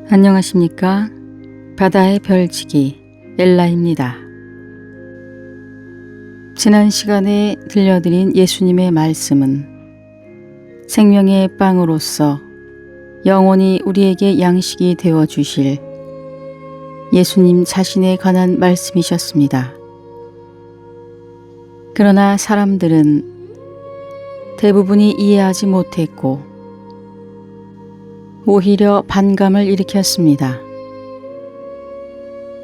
안녕하십니까? 바다의 별치기 엘라입니다. 지난 시간에 들려드린 예수님의 말씀은 생명의 빵으로서 영원히 우리에게 양식이 되어 주실 예수님 자신에 관한 말씀이셨습니다. 그러나 사람들은 대부분이 이해하지 못했고 오히려 반감을 일으켰습니다.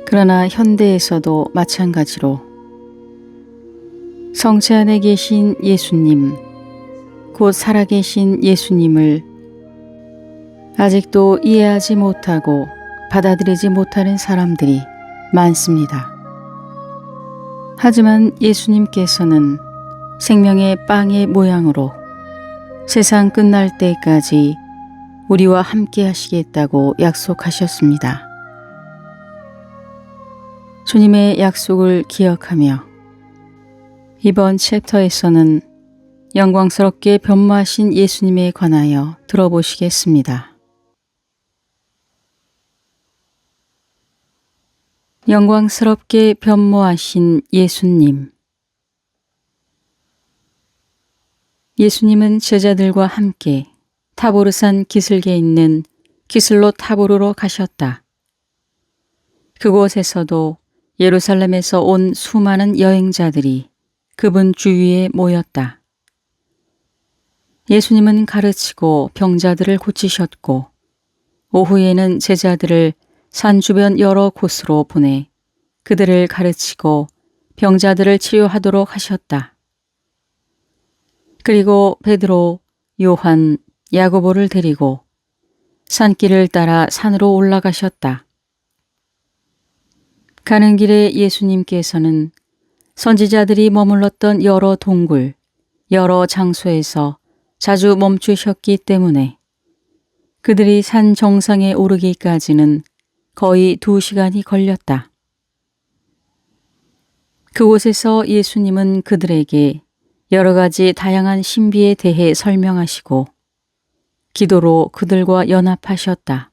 그러나 현대에서도 마찬가지로 성체 안에 계신 예수님, 곧 살아계신 예수님을 아직도 이해하지 못하고 받아들이지 못하는 사람들이 많습니다. 하지만 예수님께서는 생명의 빵의 모양으로 세상 끝날 때까지 우리와 함께 하시겠다고 약속하셨습니다. 주님의 약속을 기억하며 이번 챕터에서는 영광스럽게 변모하신 예수님에 관하여 들어보시겠습니다. 영광스럽게 변모하신 예수님. 예수님은 제자들과 함께 타보르산 기슭에 있는 기슬로 타보르로 가셨다. 그곳에서도 예루살렘에서 온 수많은 여행자들이 그분 주위에 모였다. 예수님은 가르치고 병자들을 고치셨고 오후에는 제자들을 산 주변 여러 곳으로 보내 그들을 가르치고 병자들을 치료하도록 하셨다. 그리고 베드로, 요한, 야고보를 데리고 산길을 따라 산으로 올라가셨다. 가는 길에 예수님께서는 선지자들이 머물렀던 여러 동굴, 여러 장소에서 자주 멈추셨기 때문에 그들이 산 정상에 오르기까지는 거의 2시간이 걸렸다. 그곳에서 예수님은 그들에게 여러 가지 다양한 신비에 대해 설명하시고 기도로 그들과 연합하셨다.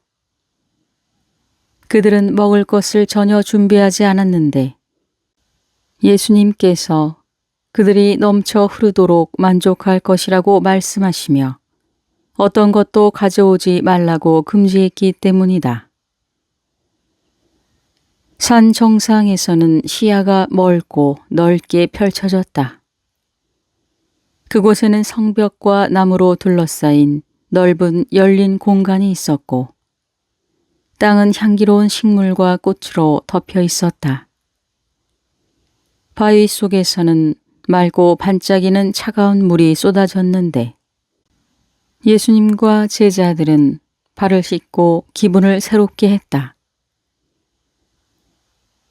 그들은 먹을 것을 전혀 준비하지 않았는데 예수님께서 그들이 넘쳐 흐르도록 만족할 것이라고 말씀하시며 어떤 것도 가져오지 말라고 금지했기 때문이다. 산 정상에서는 시야가 멀고 넓게 펼쳐졌다. 그곳에는 성벽과 나무로 둘러싸인 넓은 열린 공간이 있었고 땅은 향기로운 식물과 꽃으로 덮여 있었다. 바위 속에서는 맑고 반짝이는 차가운 물이 쏟아졌는데 예수님과 제자들은 발을 씻고 기분을 새롭게 했다.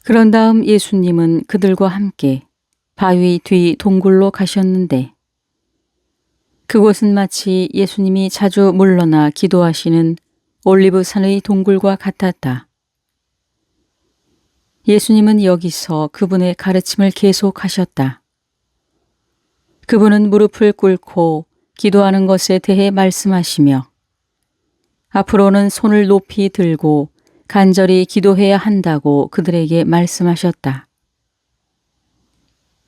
그런 다음 예수님은 그들과 함께 바위 뒤 동굴로 가셨는데 그곳은 마치 예수님이 자주 물러나 기도하시는 올리브산의 동굴과 같았다. 예수님은 여기서 그분의 가르침을 계속하셨다. 그분은 무릎을 꿇고 기도하는 것에 대해 말씀하시며 앞으로는 손을 높이 들고 간절히 기도해야 한다고 그들에게 말씀하셨다.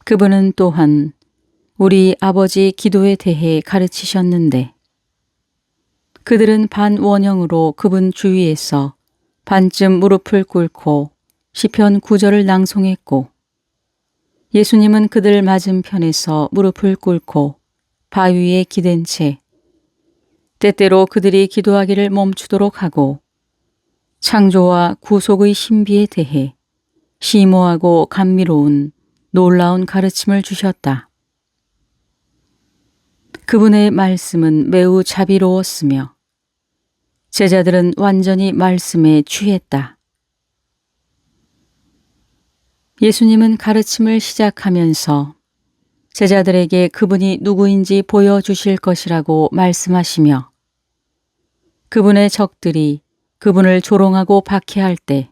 그분은 또한 우리 아버지 기도에 대해 가르치셨는데 그들은 반원형으로 그분 주위에서 반쯤 무릎을 꿇고 시편 9절을 낭송했고 예수님은 그들 맞은편에서 무릎을 꿇고 바위에 기댄 채 때때로 그들이 기도하기를 멈추도록 하고 창조와 구속의 신비에 대해 심오하고 감미로운 놀라운 가르침을 주셨다. 그분의 말씀은 매우 자비로웠으며 제자들은 완전히 말씀에 취했다. 예수님은 가르침을 시작하면서 제자들에게 그분이 누구인지 보여주실 것이라고 말씀하시며 그분의 적들이 그분을 조롱하고 박해할 때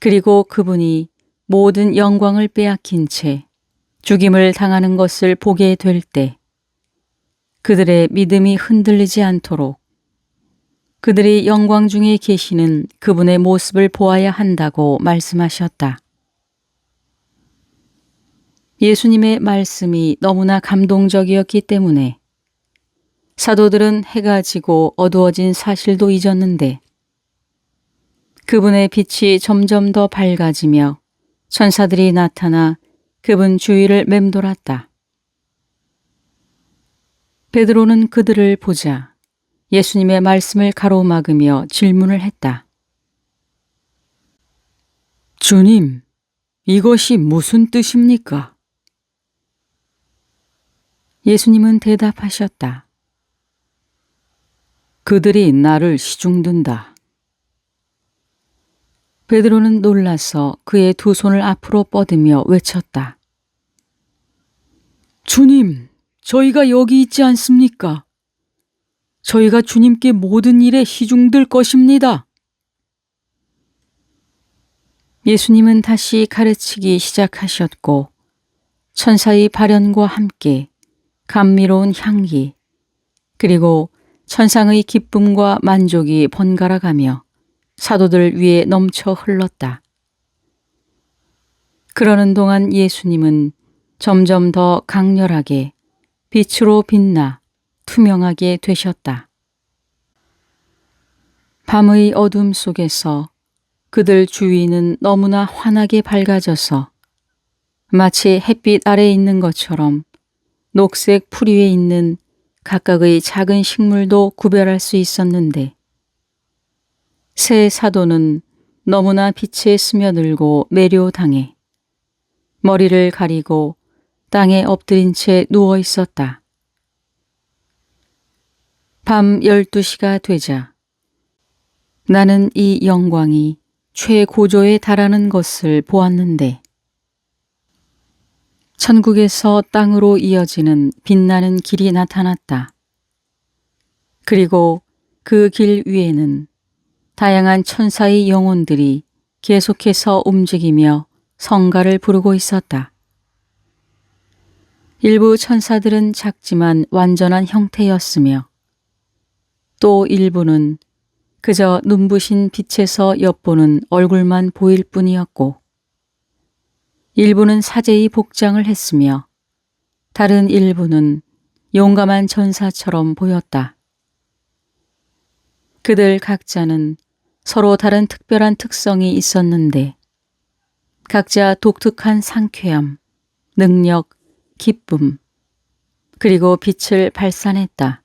그리고 그분이 모든 영광을 빼앗긴 채 죽임을 당하는 것을 보게 될 때 그들의 믿음이 흔들리지 않도록 그들이 영광 중에 계시는 그분의 모습을 보아야 한다고 말씀하셨다. 예수님의 말씀이 너무나 감동적이었기 때문에 사도들은 해가 지고 어두워진 사실도 잊었는데 그분의 빛이 점점 더 밝아지며 천사들이 나타나 그분 주위를 맴돌았다. 베드로는 그들을 보자 예수님의 말씀을 가로막으며 질문을 했다. 주님, 이것이 무슨 뜻입니까? 예수님은 대답하셨다. 그들이 나를 시중든다. 베드로는 놀라서 그의 두 손을 앞으로 뻗으며 외쳤다. 주님, 저희가 여기 있지 않습니까? 저희가 주님께 모든 일에 시중들 것입니다. 예수님은 다시 가르치기 시작하셨고 천사의 발현과 함께 감미로운 향기 그리고 천상의 기쁨과 만족이 번갈아가며 사도들 위에 넘쳐 흘렀다. 그러는 동안 예수님은 점점 더 강렬하게 빛으로 빛나 투명하게 되셨다. 밤의 어둠 속에서 그들 주위는 너무나 환하게 밝아져서 마치 햇빛 아래에 있는 것처럼 녹색 풀 위에 있는 각각의 작은 식물도 구별할 수 있었는데 세 사도는 너무나 빛에 스며들고 매료당해 머리를 가리고 땅에 엎드린 채 누워 있었다. 밤 12시가 되자 나는 이 영광이 최고조에 달하는 것을 보았는데 천국에서 땅으로 이어지는 빛나는 길이 나타났다. 그리고 그 길 위에는 다양한 천사의 영혼들이 계속해서 움직이며 성가를 부르고 있었다. 일부 천사들은 작지만 완전한 형태였으며 또 일부는 그저 눈부신 빛에서 엿보는 얼굴만 보일 뿐이었고 일부는 사제의 복장을 했으며 다른 일부는 용감한 전사처럼 보였다. 그들 각자는 서로 다른 특별한 특성이 있었는데 각자 독특한 상쾌함, 능력, 기쁨, 그리고 빛을 발산했다.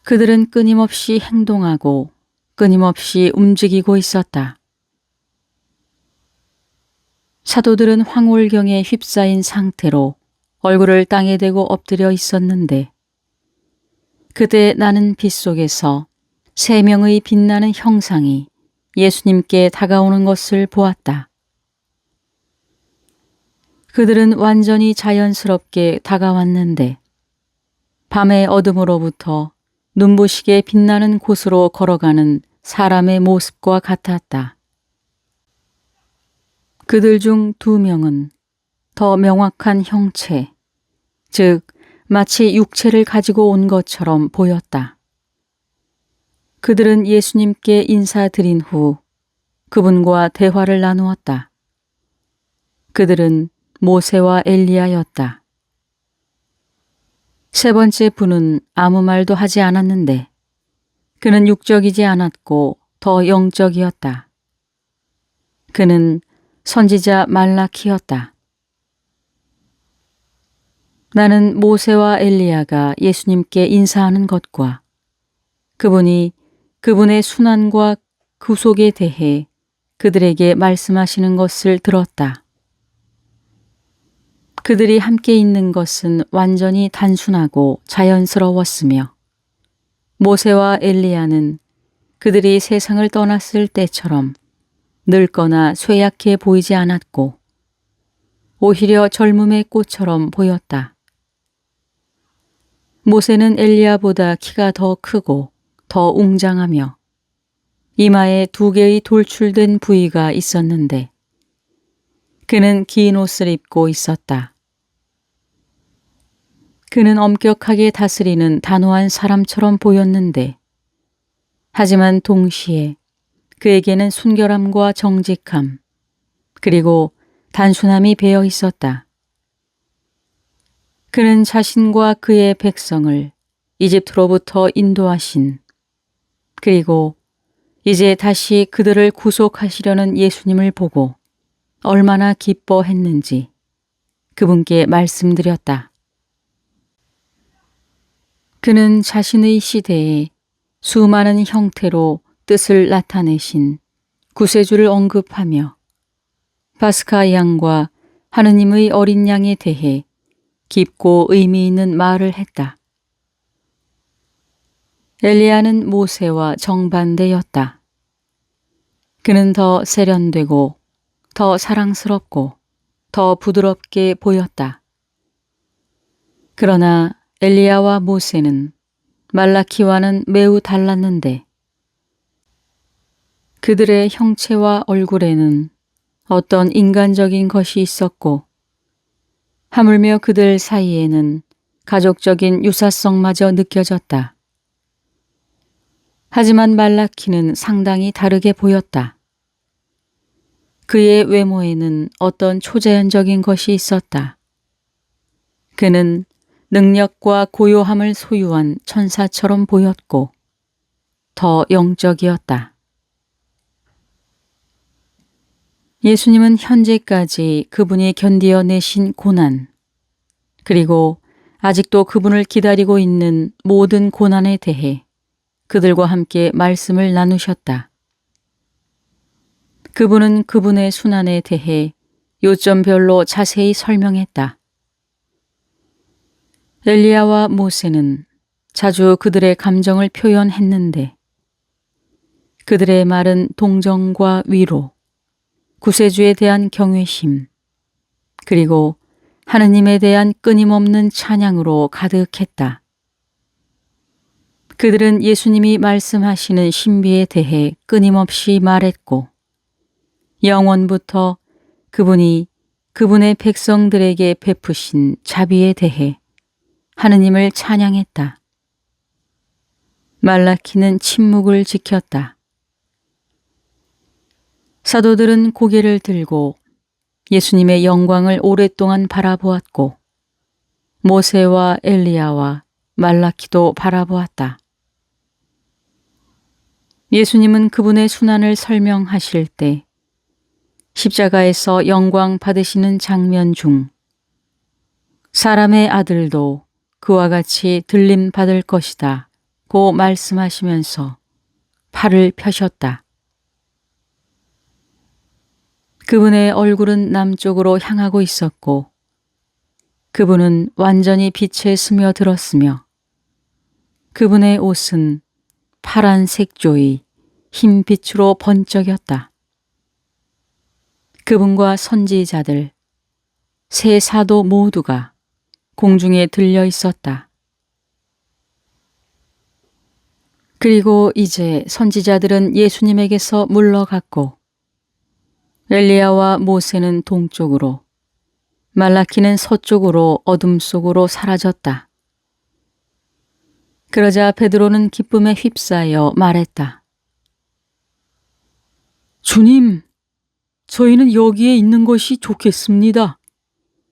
그들은 끊임없이 행동하고 끊임없이 움직이고 있었다. 사도들은 황홀경에 휩싸인 상태로 얼굴을 땅에 대고 엎드려 있었는데 그때 나는 빛 속에서 세 명의 빛나는 형상이 예수님께 다가오는 것을 보았다. 그들은 완전히 자연스럽게 다가왔는데 밤의 어둠으로부터 눈부시게 빛나는 곳으로 걸어가는 사람의 모습과 같았다. 그들 중 2명은 더 명확한 형체, 즉 마치 육체를 가지고 온 것처럼 보였다. 그들은 예수님께 인사드린 후 그분과 대화를 나누었다. 그들은 모세와 엘리야였다. 세 번째 분은 아무 말도 하지 않았는데 그는 육적이지 않았고 더 영적이었다. 그는 선지자 말라키였다. 나는 모세와 엘리야가 예수님께 인사하는 것과 그분이 그분의 순환과 구속에 대해 그들에게 말씀하시는 것을 들었다. 그들이 함께 있는 것은 완전히 단순하고 자연스러웠으며 모세와 엘리야는 그들이 세상을 떠났을 때처럼 늙거나 쇠약해 보이지 않았고 오히려 젊음의 꽃처럼 보였다. 모세는 엘리야보다 키가 더 크고 더 웅장하며 이마에 2개의 돌출된 부위가 있었는데 그는 긴 옷을 입고 있었다. 그는 엄격하게 다스리는 단호한 사람처럼 보였는데 하지만 동시에 그에게는 순결함과 정직함, 그리고 단순함이 배어 있었다. 그는 자신과 그의 백성을 이집트로부터 인도하신, 그리고 이제 다시 그들을 구속하시려는 예수님을 보고 얼마나 기뻐했는지 그분께 말씀드렸다. 그는 자신의 시대에 수많은 형태로 뜻을 나타내신 구세주를 언급하며 파스카 양과 하느님의 어린 양에 대해 깊고 의미 있는 말을 했다. 엘리야는 모세와 정반대였다. 그는 더 세련되고 더 사랑스럽고 더 부드럽게 보였다. 그러나 엘리야와 모세는 말라키와는 매우 달랐는데 그들의 형체와 얼굴에는 어떤 인간적인 것이 있었고 하물며 그들 사이에는 가족적인 유사성마저 느껴졌다. 하지만 말라키는 상당히 다르게 보였다. 그의 외모에는 어떤 초자연적인 것이 있었다. 그는 능력과 고요함을 소유한 천사처럼 보였고 더 영적이었다. 예수님은 현재까지 그분이 견디어내신 고난, 그리고 아직도 그분을 기다리고 있는 모든 고난에 대해 그들과 함께 말씀을 나누셨다. 그분은 그분의 순환에 대해 요점별로 자세히 설명했다. 엘리야와 모세는 자주 그들의 감정을 표현했는데 그들의 말은 동정과 위로, 구세주에 대한 경외심, 그리고 하느님에 대한 끊임없는 찬양으로 가득했다. 그들은 예수님이 말씀하시는 신비에 대해 끊임없이 말했고 영원부터 그분이 그분의 백성들에게 베푸신 자비에 대해 하느님을 찬양했다. 말라키는 침묵을 지켰다. 사도들은 고개를 들고 예수님의 영광을 오랫동안 바라보았고 모세와 엘리야와 말라키도 바라보았다. 예수님은 그분의 순환을 설명하실 때 십자가에서 영광 받으시는 장면 중 사람의 아들도 그와 같이 들림 받을 것이다 고 말씀하시면서 팔을 펴셨다. 그분의 얼굴은 남쪽으로 향하고 있었고 그분은 완전히 빛에 스며들었으며 그분의 옷은 파란 색조의 흰 빛으로 번쩍였다. 그분과 선지자들, 세 사도 모두가 공중에 들려 있었다. 그리고 이제 선지자들은 예수님에게서 물러갔고 엘리야와 모세는 동쪽으로, 말라키는 서쪽으로 어둠 속으로 사라졌다. 그러자 베드로는 기쁨에 휩싸여 말했다. 주님, 저희는 여기에 있는 것이 좋겠습니다.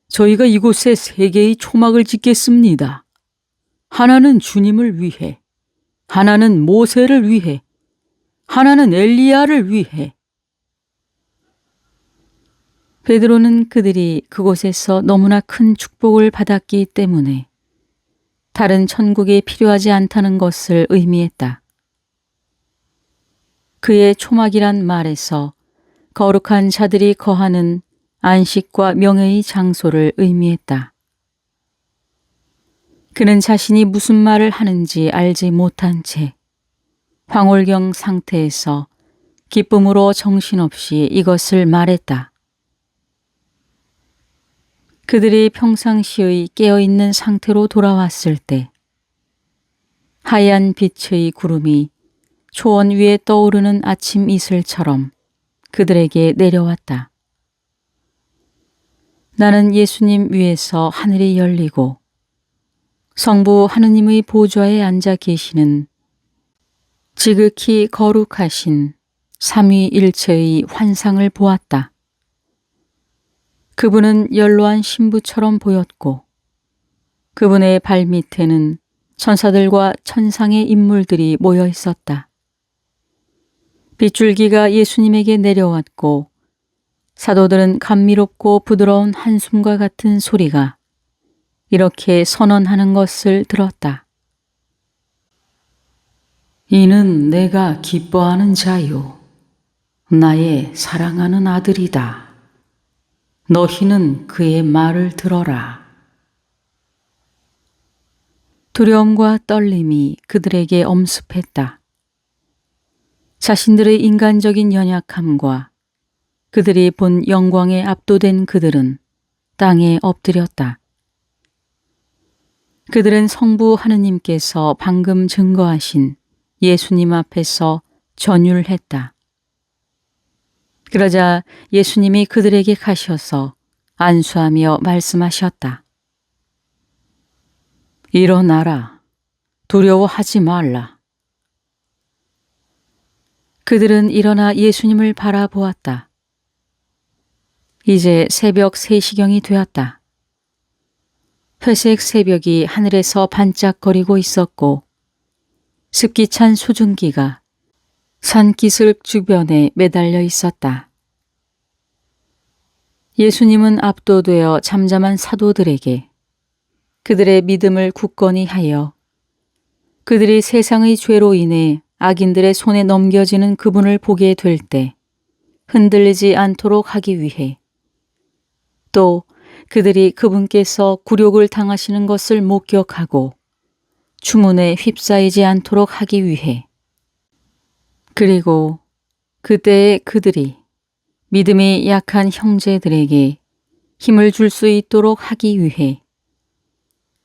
저희가 이곳에 세 개의 초막을 짓겠습니다. 하나는 주님을 위해, 하나는 모세를 위해, 하나는 엘리야를 위해. 베드로는 그들이 그곳에서 너무나 큰 축복을 받았기 때문에 다른 천국이 필요하지 않다는 것을 의미했다. 그의 초막이란 말에서 거룩한 자들이 거하는 안식과 명예의 장소를 의미했다. 그는 자신이 무슨 말을 하는지 알지 못한 채 황홀경 상태에서 기쁨으로 정신없이 이것을 말했다. 그들이 평상시의 깨어있는 상태로 돌아왔을 때 하얀 빛의 구름이 초원 위에 떠오르는 아침 이슬처럼 그들에게 내려왔다. 나는 예수님 위에서 하늘이 열리고 성부 하느님의 보좌에 앉아 계시는 지극히 거룩하신 삼위일체의 환상을 보았다. 그분은 연로한 신부처럼 보였고 그분의 발밑에는 천사들과 천상의 인물들이 모여 있었다. 빗줄기가 예수님에게 내려왔고 사도들은 감미롭고 부드러운 한숨과 같은 소리가 이렇게 선언하는 것을 들었다. 이는 내가 기뻐하는 자요, 나의 사랑하는 아들이다. 너희는 그의 말을 들어라. 두려움과 떨림이 그들에게 엄습했다. 자신들의 인간적인 연약함과 그들이 본 영광에 압도된 그들은 땅에 엎드렸다. 그들은 성부 하느님께서 방금 증거하신 예수님 앞에서 전율했다. 그러자 예수님이 그들에게 가셔서 안수하며 말씀하셨다. 일어나라. 두려워하지 말라. 그들은 일어나 예수님을 바라보았다. 이제 새벽 3시경이 되었다. 회색 새벽이 하늘에서 반짝거리고 있었고 습기 찬 수증기가 산기슭 주변에 매달려 있었다. 예수님은 압도되어 잠잠한 사도들에게 그들의 믿음을 굳건히 하여 그들이 세상의 죄로 인해 악인들의 손에 넘겨지는 그분을 보게 될 때 흔들리지 않도록 하기 위해 또 그들이 그분께서 굴욕을 당하시는 것을 목격하고 추문에 휩싸이지 않도록 하기 위해 그리고 그때에 그들이 믿음이 약한 형제들에게 힘을 줄 수 있도록 하기 위해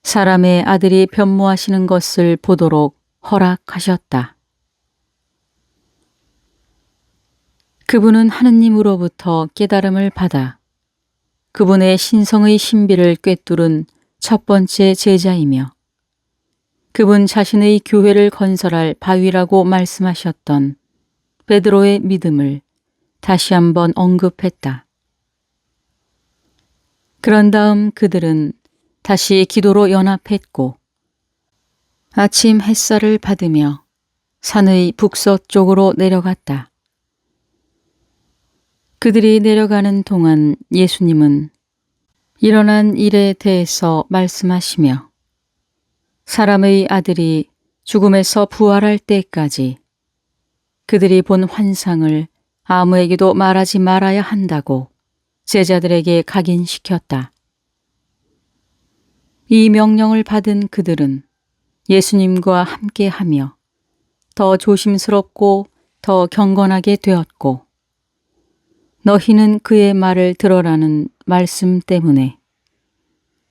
사람의 아들이 변모하시는 것을 보도록 허락하셨다. 그분은 하느님으로부터 깨달음을 받아 그분의 신성의 신비를 꿰뚫은 첫 번째 제자이며 그분 자신의 교회를 건설할 바위라고 말씀하셨던 베드로의 믿음을 다시 한번 언급했다. 그런 다음 그들은 다시 기도로 연합했고 아침 햇살을 받으며 산의 북서쪽으로 내려갔다. 그들이 내려가는 동안 예수님은 일어난 일에 대해서 말씀하시며 사람의 아들이 죽음에서 부활할 때까지 그들이 본 환상을 아무에게도 말하지 말아야 한다고 제자들에게 각인시켰다. 이 명령을 받은 그들은 예수님과 함께하며 더 조심스럽고 더 경건하게 되었고 너희는 그의 말을 들어라는 말씀 때문에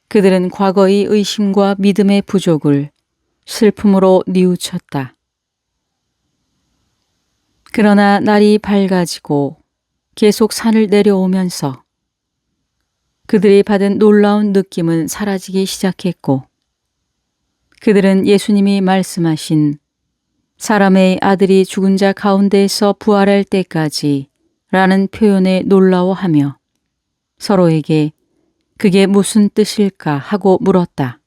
그들은 과거의 의심과 믿음의 부족을 슬픔으로 뉘우쳤다. 그러나 날이 밝아지고 계속 산을 내려오면서 그들이 받은 놀라운 느낌은 사라지기 시작했고 그들은 예수님이 말씀하신 사람의 아들이 죽은 자 가운데에서 부활할 때까지 라는 표현에 놀라워하며 서로에게 그게 무슨 뜻일까 하고 물었다.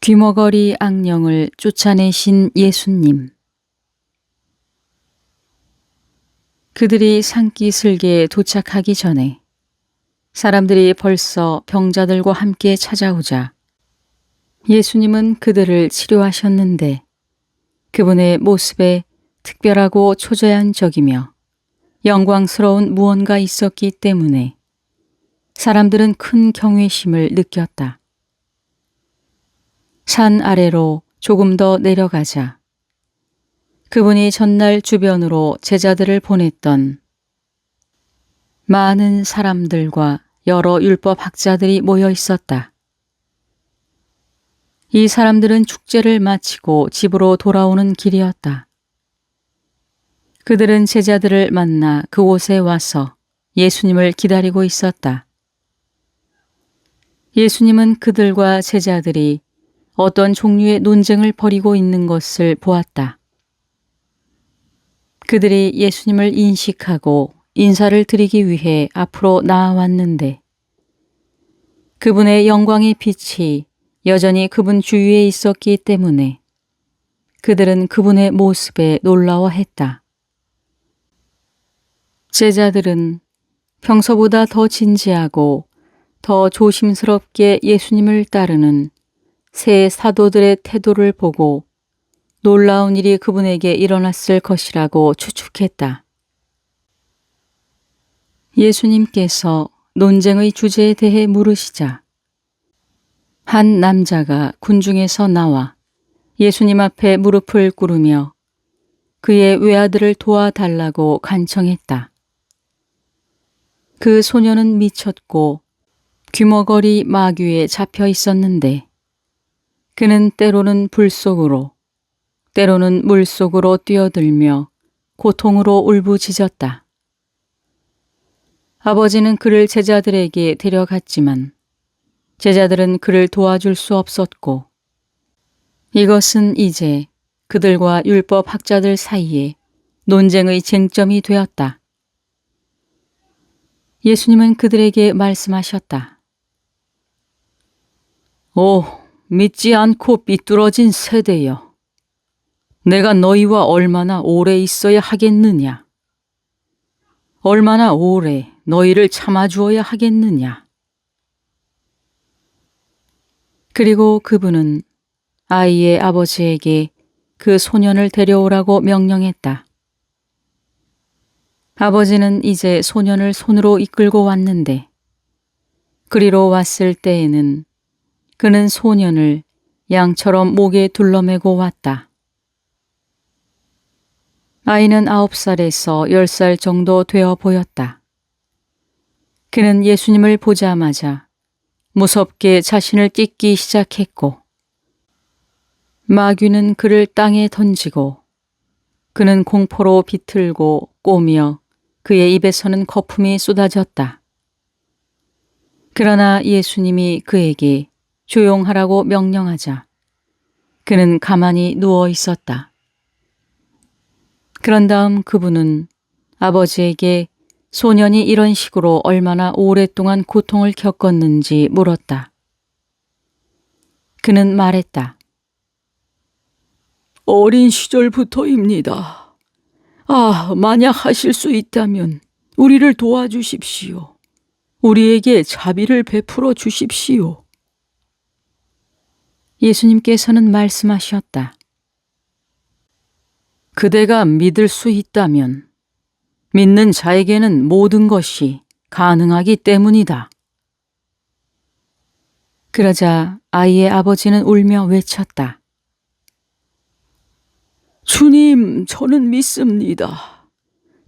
귀머거리 악령을 쫓아내신 예수님. 그들이 산기슭에 도착하기 전에 사람들이 벌써 병자들과 함께 찾아오자 예수님은 그들을 치료하셨는데 그분의 모습에 특별하고 초자연적이며 영광스러운 무언가 있었기 때문에 사람들은 큰 경외심을 느꼈다. 산 아래로 조금 더 내려가자 그분이 전날 주변으로 제자들을 보냈던 많은 사람들과 여러 율법 학자들이 모여 있었다. 이 사람들은 축제를 마치고 집으로 돌아오는 길이었다. 그들은 제자들을 만나 그곳에 와서 예수님을 기다리고 있었다. 예수님은 그들과 제자들이 어떤 종류의 논쟁을 벌이고 있는 것을 보았다. 그들이 예수님을 인식하고 인사를 드리기 위해 앞으로 나아왔는데 그분의 영광의 빛이 여전히 그분 주위에 있었기 때문에 그들은 그분의 모습에 놀라워했다. 제자들은 평소보다 더 진지하고 더 조심스럽게 예수님을 따르는 새 사도들의 태도를 보고 놀라운 일이 그분에게 일어났을 것이라고 추측했다. 예수님께서 논쟁의 주제에 대해 물으시자 한 남자가 군중에서 나와 예수님 앞에 무릎을 꿇으며 그의 외아들을 도와달라고 간청했다. 그 소녀는 미쳤고 귀머거리 마귀에 잡혀 있었는데 그는 때로는 불 속으로 때로는 물 속으로 뛰어들며 고통으로 울부짖었다. 아버지는 그를 제자들에게 데려갔지만 제자들은 그를 도와줄 수 없었고 이것은 이제 그들과 율법 학자들 사이에 논쟁의 쟁점이 되었다. 예수님은 그들에게 말씀하셨다. 오, 믿지 않고 삐뚤어진 세대여. 내가 너희와 얼마나 오래 있어야 하겠느냐? 얼마나 오래 너희를 참아주어야 하겠느냐? 그리고 그분은 아이의 아버지에게 그 소년을 데려오라고 명령했다. 아버지는 이제 소년을 손으로 이끌고 왔는데 그리로 왔을 때에는 그는 소년을 양처럼 목에 둘러매고 왔다. 아이는 9살에서 10살 정도 되어 보였다. 그는 예수님을 보자마자 무섭게 자신을 찢기 시작했고 마귀는 그를 땅에 던지고 그는 공포로 비틀고 꼬며 그의 입에서는 거품이 쏟아졌다. 그러나 예수님이 그에게 조용하라고 명령하자 그는 가만히 누워 있었다. 그런 다음 그분은 아버지에게 소년이 이런 식으로 얼마나 오랫동안 고통을 겪었는지 물었다. 그는 말했다. 어린 시절부터입니다. 만약 하실 수 있다면 우리를 도와주십시오. 우리에게 자비를 베풀어 주십시오. 예수님께서는 말씀하셨다. 그대가 믿을 수 있다면 믿는 자에게는 모든 것이 가능하기 때문이다. 그러자 아이의 아버지는 울며 외쳤다. 주님, 저는 믿습니다.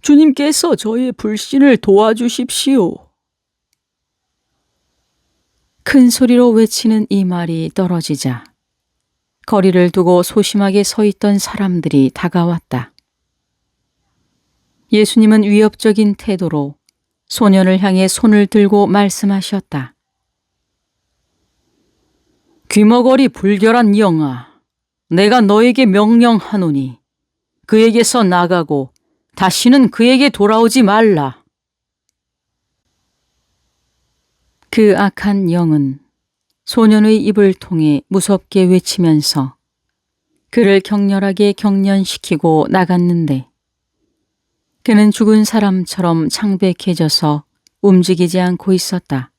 주님께서 저의 불신을 도와주십시오. 큰 소리로 외치는 이 말이 떨어지자 거리를 두고 소심하게 서 있던 사람들이 다가왔다. 예수님은 위협적인 태도로 소년을 향해 손을 들고 말씀하셨다. 귀머거리 불결한 영아, 내가 너에게 명령하노니 그에게서 나가고 다시는 그에게 돌아오지 말라. 그 악한 영은 소년의 입을 통해 무섭게 외치면서 그를 격렬하게 경련시키고 나갔는데 그는 죽은 사람처럼 창백해져서 움직이지 않고 있었다.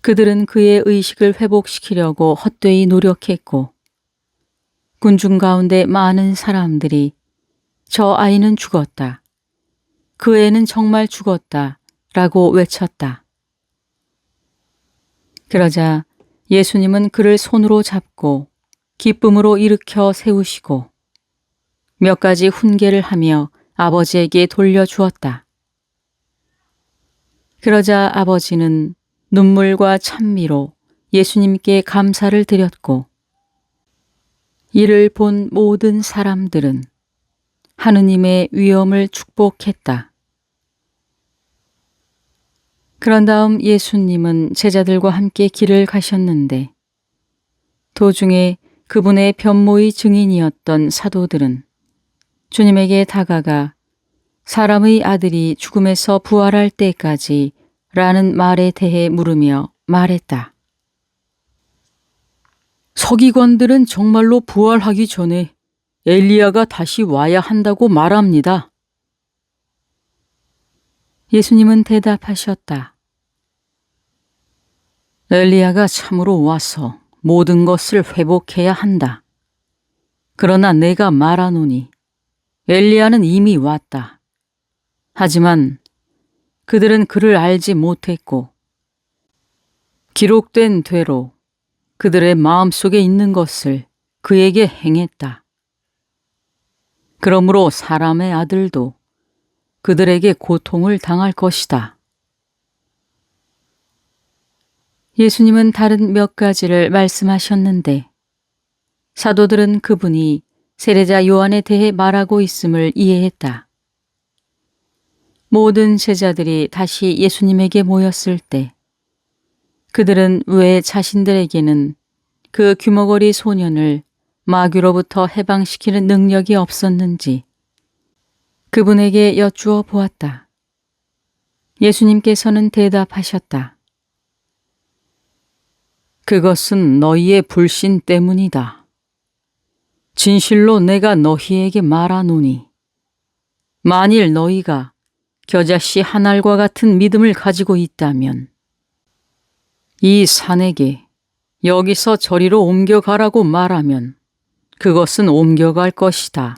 그들은 그의 의식을 회복시키려고 헛되이 노력했고 군중 가운데 많은 사람들이 저 아이는 죽었다. 그 애는 정말 죽었다. 라고 외쳤다. 그러자 예수님은 그를 손으로 잡고 기쁨으로 일으켜 세우시고 몇 가지 훈계를 하며 아버지에게 돌려주었다. 그러자 아버지는 눈물과 찬미로 예수님께 감사를 드렸고 이를 본 모든 사람들은 하느님의 위엄을 축복했다. 그런 다음 예수님은 제자들과 함께 길을 가셨는데 도중에 그분의 변모의 증인이었던 사도들은 주님에게 다가가 사람의 아들이 죽음에서 부활할 때까지 라는 말에 대해 물으며 말했다. 서기관들은 정말로 부활하기 전에 엘리야가 다시 와야 한다고 말합니다. 예수님은 대답하셨다. 엘리야가 참으로 와서 모든 것을 회복해야 한다. 그러나 내가 말하노니 엘리야는 이미 왔다. 하지만 그들은 그를 알지 못했고 기록된 대로 그들의 마음속에 있는 것을 그에게 행했다. 그러므로 사람의 아들도 그들에게 고통을 당할 것이다. 예수님은 다른 몇 가지를 말씀하셨는데 사도들은 그분이 세례자 요한에 대해 말하고 있음을 이해했다. 모든 제자들이 다시 예수님에게 모였을 때 그들은 왜 자신들에게는 그 귀머거리 소년을 마귀로부터 해방시키는 능력이 없었는지 그분에게 여쭈어 보았다. 예수님께서는 대답하셨다. 그것은 너희의 불신 때문이다. 진실로 내가 너희에게 말하노니 만일 너희가 겨자씨 한 알과 같은 믿음을 가지고 있다면 이 산에게 여기서 저리로 옮겨가라고 말하면 그것은 옮겨갈 것이다.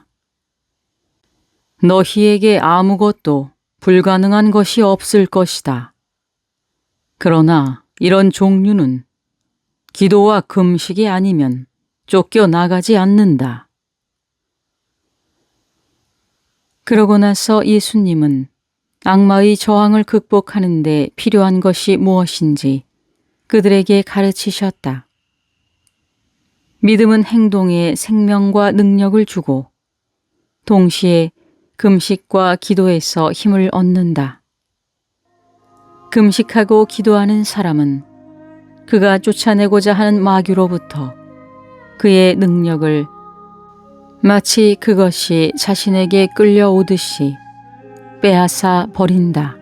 너희에게 아무것도 불가능한 것이 없을 것이다. 그러나 이런 종류는 기도와 금식이 아니면 쫓겨나가지 않는다. 그러고 나서 예수님은 악마의 저항을 극복하는 데 필요한 것이 무엇인지 그들에게 가르치셨다. 믿음은 행동에 생명과 능력을 주고 동시에 금식과 기도에서 힘을 얻는다. 금식하고 기도하는 사람은 그가 쫓아내고자 하는 마귀로부터 그의 능력을 마치 그것이 자신에게 끌려오듯이 빼앗아 버린다.